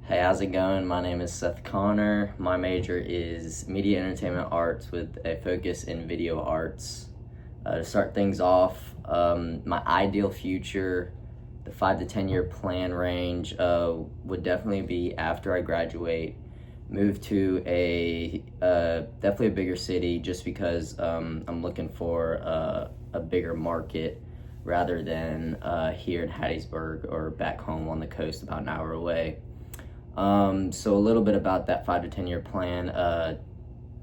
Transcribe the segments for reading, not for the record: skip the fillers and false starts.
Hey, how's it going? My name is Seth Connor. My major is Media Entertainment Arts with a focus in video arts. To start things off, my ideal future, the 5 to 10 year plan range, would definitely be after I graduate, move to a definitely a bigger city, just because I'm looking for a bigger market rather than here in Hattiesburg or back home on the coast about an hour away. So a little bit about that 5 to 10 year plan.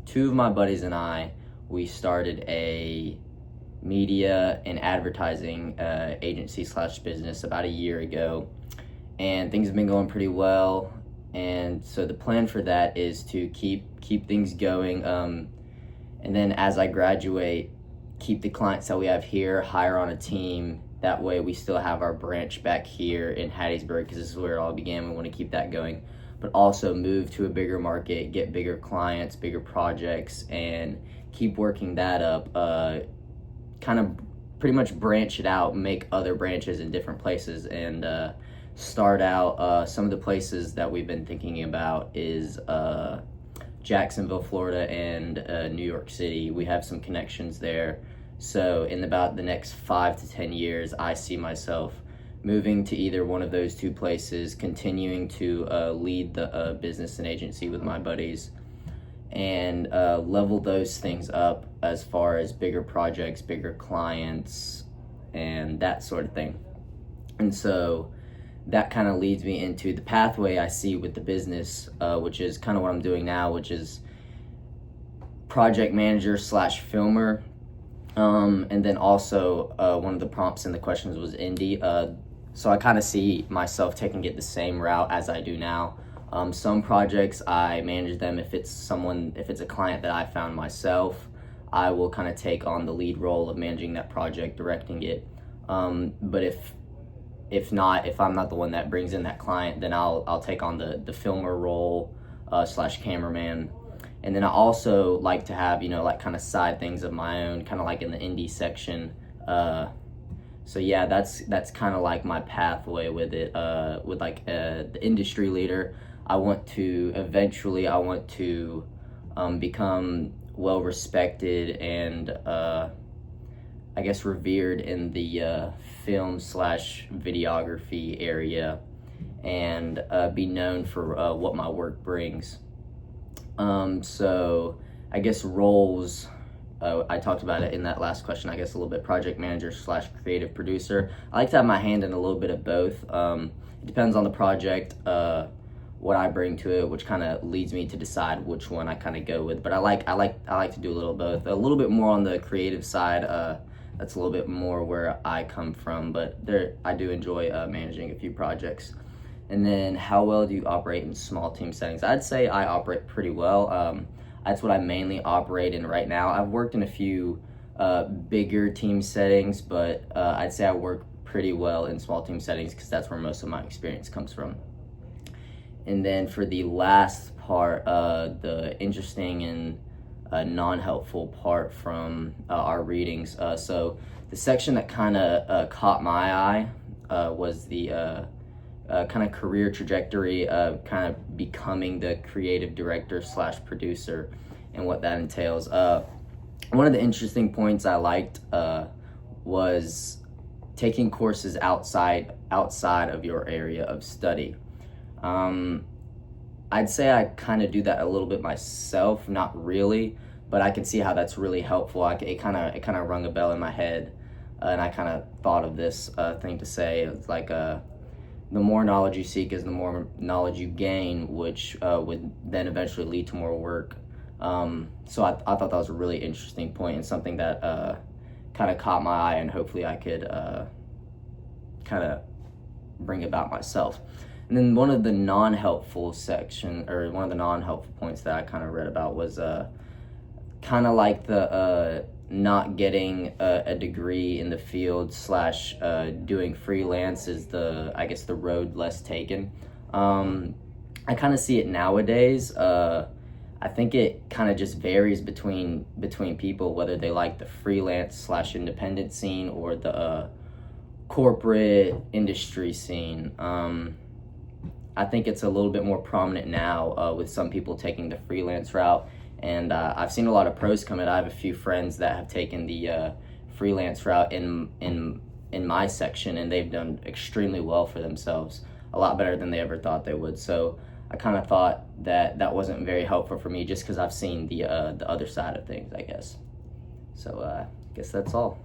Two of my buddies and I, we started a media and advertising agency slash business about a year ago, and things have been going pretty well. And so the plan for that is to keep things going, and then as I graduate, keep the clients that we have here, hire on a team. That way we still have our branch back here in Hattiesburg, because this is where it all began. We want to keep that going, but also move to a bigger market, get bigger clients, bigger projects, and keep working that up. Kind of pretty much branch it out, make other branches in different places, and start out. Some of the places that we've been thinking about is Jacksonville, Florida, and New York City. We have some connections there. So in about the next 5 to 10 years, I see myself moving to either one of those two places, continuing to lead the business and agency with my buddies, and level those things up as far as bigger projects, bigger clients, and that sort of thing. And so that kind of leads me into the pathway I see with the business, which is kind of what I'm doing now, which is project manager slash filmer. And then also one of the prompts in the questions was indie. So I kind of see myself taking it the same route as I do now. Some projects I manage them. If it's a client that I found myself, I will kind of take on the lead role of managing that project, directing it. But if not, if I'm not the one that brings in that client, then I'll take on the filmer role slash cameraman. And then I also like to have, like kind of side things of my own, kind of like in the indie section. So yeah, that's kind of like my pathway with it. With like the industry leader, I want to become well respected and I guess revered in the film slash videography area, and be known for what my work brings. So I guess roles, I talked about it in that last question, I guess a little bit, project manager slash creative producer. I like to have my hand in a little bit of both. It depends on the project, what I bring to it, which kind of leads me to decide which one I kind of go with. But I like to do a little both, a little bit more on the creative side. That's a little bit more where I come from, but I do enjoy managing a few projects. And then how well do you operate in small team settings? I'd say I operate pretty well. That's what I mainly operate in right now. I've worked in a few bigger team settings, but I'd say I work pretty well in small team settings because that's where most of my experience comes from. And then for the last part, the interesting and non-helpful part from our readings. So the section that kind of caught my eye was the kind of career trajectory of kind of becoming the creative director slash producer and what that entails. One of the interesting points I liked was taking courses outside of your area of study. I'd say I kind of do that a little bit myself, not really, but I can see how that's really helpful. It kind of rung a bell in my head, and I kind of thought of this thing to say. It's like the more knowledge you seek is the more knowledge you gain, which would then eventually lead to more work. So I thought that was a really interesting point and something that kind of caught my eye, and hopefully I could kind of bring about myself. And then one of the non-helpful points that I kind of read about was kind of like the not getting a degree in the field slash doing freelance is the road less taken. I kind of see it nowadays. I think it kind of just varies between people, whether they like the freelance slash independent scene or the corporate industry scene. I think it's a little bit more prominent now with some people taking the freelance route. And I've seen a lot of pros come in. I have a few friends that have taken the freelance route in my section, and they've done extremely well for themselves, a lot better than they ever thought they would. So I kind of thought that wasn't very helpful for me, just because I've seen the other side of things, I guess. So I guess that's all.